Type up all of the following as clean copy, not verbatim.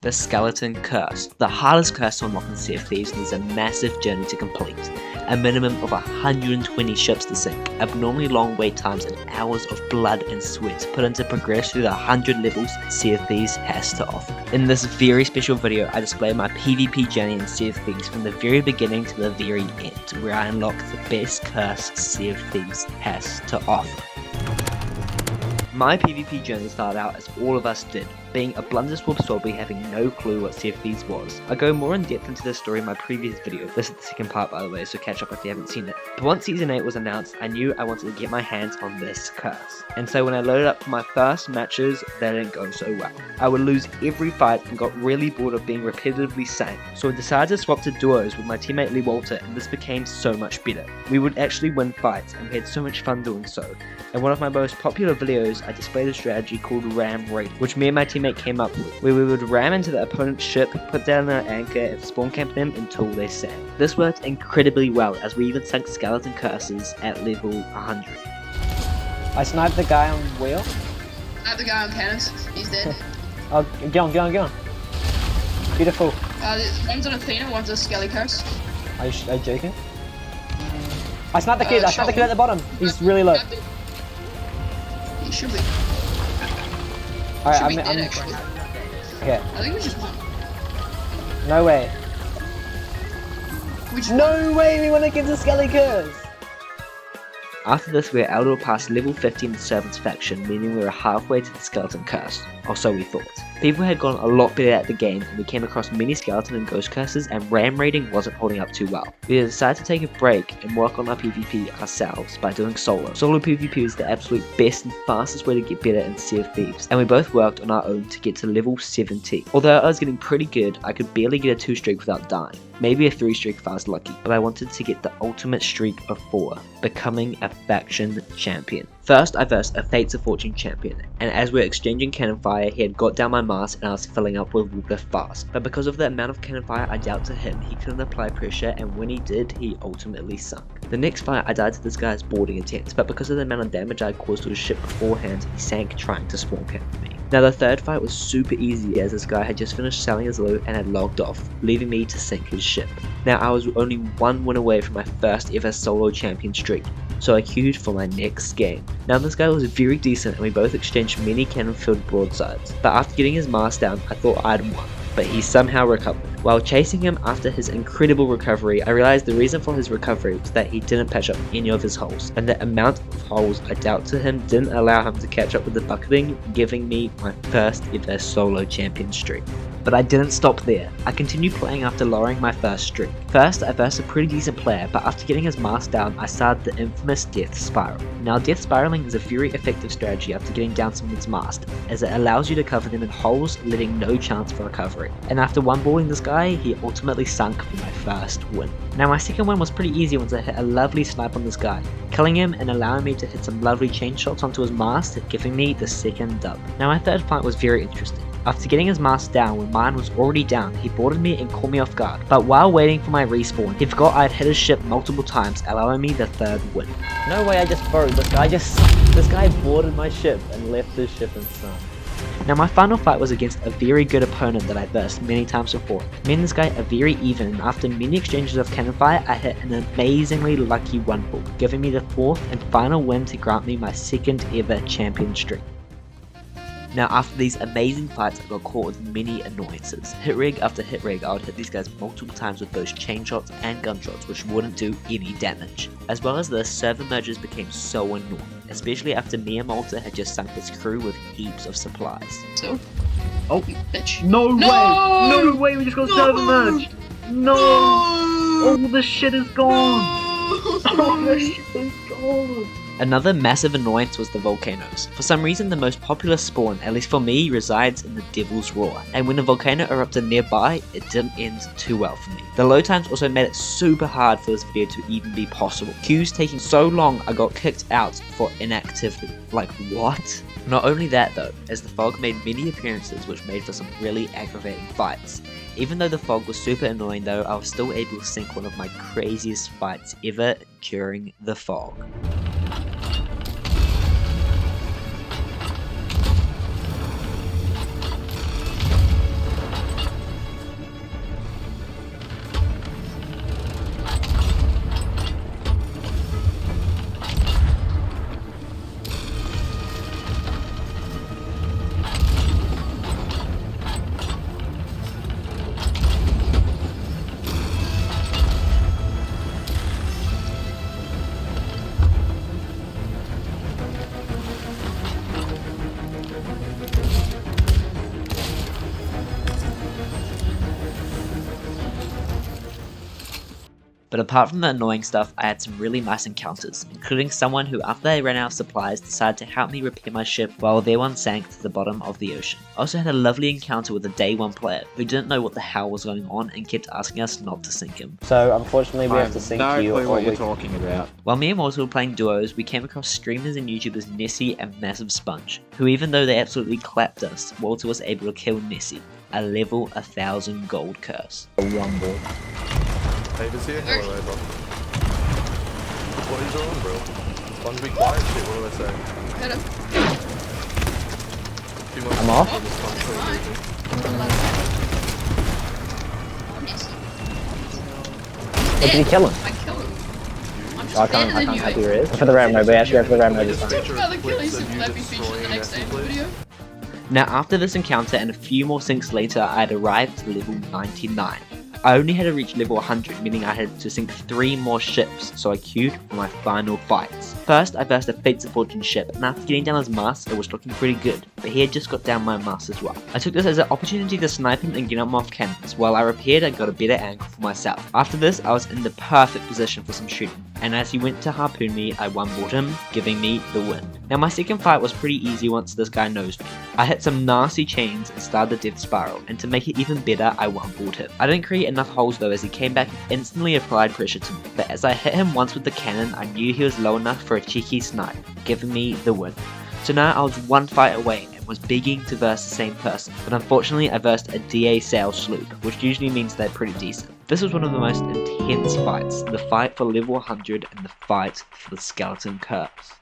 The Skeleton Curse. The hardest curse to unlock in Sea of Thieves needs a massive journey to complete. A minimum of 120 ships to sink, abnormally long wait times and hours of blood and sweat put in to progress through the 100 levels Sea of Thieves has to offer. In this very special video, I display my PvP journey in Sea of Thieves from the very beginning to the very end, where I unlock the best curse Sea of Thieves has to offer. My PvP journey started out as all of us did, being a blundersworth Swabby having no clue what Sea of Thieves was. I go more in depth into this story in my previous video, this is the second part by the way, so catch up if you haven't seen it. But once Season 8 was announced, I knew I wanted to get my hands on this curse. And so when I loaded up for my first matches, they didn't go so well. I would lose every fight and got really bored of being repetitively sank, so I decided to swap to duos with my teammate Lee Walter, and this became so much better. We would actually win fights, and we had so much fun doing so. In one of my most popular videos, I displayed a strategy called ram raid, which me and my teammate came up with, where we would ram into the opponent's ship, put down our anchor, and spawn camp them until they sank. This worked incredibly well, as we even sunk skeleton curses at level 100. I sniped the guy on wheel. Sniped the guy on cannons. He's dead. Oh, get on. Beautiful. One's on Athena, one's a Skelly curse. Are you joking? I sniped the kid. I sniped the kid at the bottom. He's really low. He should be. Alright, I'm dead, actually. Okay. I think we just won. No way. We just No way we went against the Skelly curse. After this, we were able to pass level 50 in the Servants faction, meaning we were halfway to the Skeleton Curse, or so we thought. People had gone a lot better at the game, and we came across many Skeleton and Ghost curses, and ram raiding wasn't holding up too well. We decided to take a break and work on our PvP ourselves by doing solo. Solo PvP is the absolute best and fastest way to get better in Sea of Thieves, and we both worked on our own to get to level 70. Although I was getting pretty good, I could barely get a 2 streak without dying. Maybe a 3 streak if I was lucky, but I wanted to get the ultimate streak of 4, becoming a faction champion. First, I versed a Fates of Fortune champion, and as we were exchanging cannon fire, he had got down my mask and I was filling up with water fast. But because of the amount of cannon fire I dealt to him, he couldn't apply pressure, and when he did, he ultimately sunk. The next fight, I died to this guy's boarding attempt, but because of the amount of damage I caused to his ship beforehand, he sank trying to spawn camp me. Now the third fight was super easy, as this guy had just finished selling his loot and had logged off, leaving me to sink his ship. Now I was only 1 win away from my first ever solo champion streak, so I queued for my next game. Now this guy was very decent and we both exchanged many cannon filled broadsides, but after getting his mask down I thought I'd won, but he somehow recovered. While chasing him after his incredible recovery, I realized the reason for his recovery was that he didn't patch up any of his holes, and the amount of holes I dealt to him didn't allow him to catch up with the bucketing, giving me my first ever solo champion streak. But I didn't stop there. I continued playing after lowering my first streak. First, I versed a pretty decent player, but after getting his mask down, I started the infamous Death Spiral. Now, Death Spiraling is a very effective strategy after getting down someone's mask, as it allows you to cover them in holes, leaving no chance for recovery. And after one-balling this guy, he ultimately sunk for my first win. Now, my second win was pretty easy once I hit a lovely snipe on this guy, killing him and allowing me to hit some lovely chain shots onto his mask, giving me the second dub. Now, my third fight was very interesting. After getting his mask down when mine was already down, he boarded me and caught me off guard, but while waiting for my respawn, he forgot I had hit his ship multiple times, allowing me the third win. No way I just broke. This guy boarded my ship and left his ship and sunk. Now my final fight was against a very good opponent that I versed many times before. Me and this guy are very even, and after many exchanges of cannon fire, I hit an amazingly lucky 1-ball, giving me the 4th and final win to grant me my 2nd ever champion streak. Now after these amazing fights, I got caught with many annoyances. Hit rig after hit rig, I would hit these guys multiple times with both chain shots and gun shots, which wouldn't do any damage. As well as this, server merges became so annoying, especially after me and Malta had just sunk his crew with heaps of supplies. So? Oh, Bitch. no way! No way, we just got server merged! No! All the shit is gone! All the shit is gone! Another massive annoyance was the volcanoes. For some reason, the most popular spawn, at least for me, resides in the Devil's Roar, and when a volcano erupted nearby, it didn't end too well for me. The load times also made it super hard for this video to even be possible. Queues taking so long, I got kicked out for inactivity. Like, what? Not only that though, as the fog made many appearances which made for some really aggravating fights. Even though the fog was super annoying though, I was still able to sink one of my craziest fights ever during the fog. But apart from the annoying stuff, I had some really nice encounters, including someone who, after they ran out of supplies, decided to help me repair my ship while their one sank to the bottom of the ocean. I also had a lovely encounter with a day 1 player who didn't know what the hell was going on and kept asking us not to sink him. So unfortunately we have to sink no you. clue or what you're we... talking about. While me and Mortal were playing duos, we came across streamers and YouTubers Nessie and Massive Sponge, who even though they absolutely clapped us, Walter was able to kill Nessie, a level 1000 gold curse. Rumble. Ava's here? Hello, Ava. What are you doing, bro? Sponge, be quiet, shit, what do I say? Hit him. Too much I'm off. Oh, yes. What did he kill him? I killed him. I'm just I better can't than you. help you is. For the round mode, we actually go for the round mode this time. I'd rather kill you some let me feature in the next Ava video. Now after this encounter and a few more sinks later, I had arrived to level 99. I only had to reach level 100, meaning I had to sink 3 more ships, so I queued for my final fights. First, I burst a Fates of Fortune ship, and after getting down his mast, it was looking pretty good, but he had just got down my mast as well. I took this as an opportunity to snipe him and get him off cannons. While I repaired, I got a better angle for myself. After this, I was in the perfect position for some shooting, and as he went to harpoon me, I one-balled him, giving me the win. Now my second fight was pretty easy once this guy nosed me. I hit some nasty chains and started the death spiral, and to make it even better, I one-balled him. I didn't create enough holes though, as he came back and instantly applied pressure to me, but as I hit him once with the cannon, I knew he was low enough for a cheeky snipe, giving me the win. So now I was one fight away and was begging to verse the same person, but unfortunately I versed a DA sail sloop, which usually means they're pretty decent. This was one of the most intense fights, the fight for level 100 and the fight for the skeleton curse.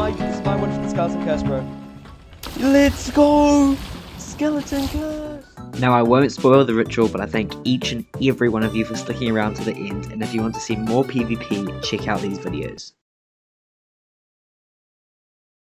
This is my one for the skeleton curse, bro. Let's go! Skeleton curse! Now I won't spoil the ritual, but I thank each and every one of you for sticking around to the end, and if you want to see more PvP, check out these videos.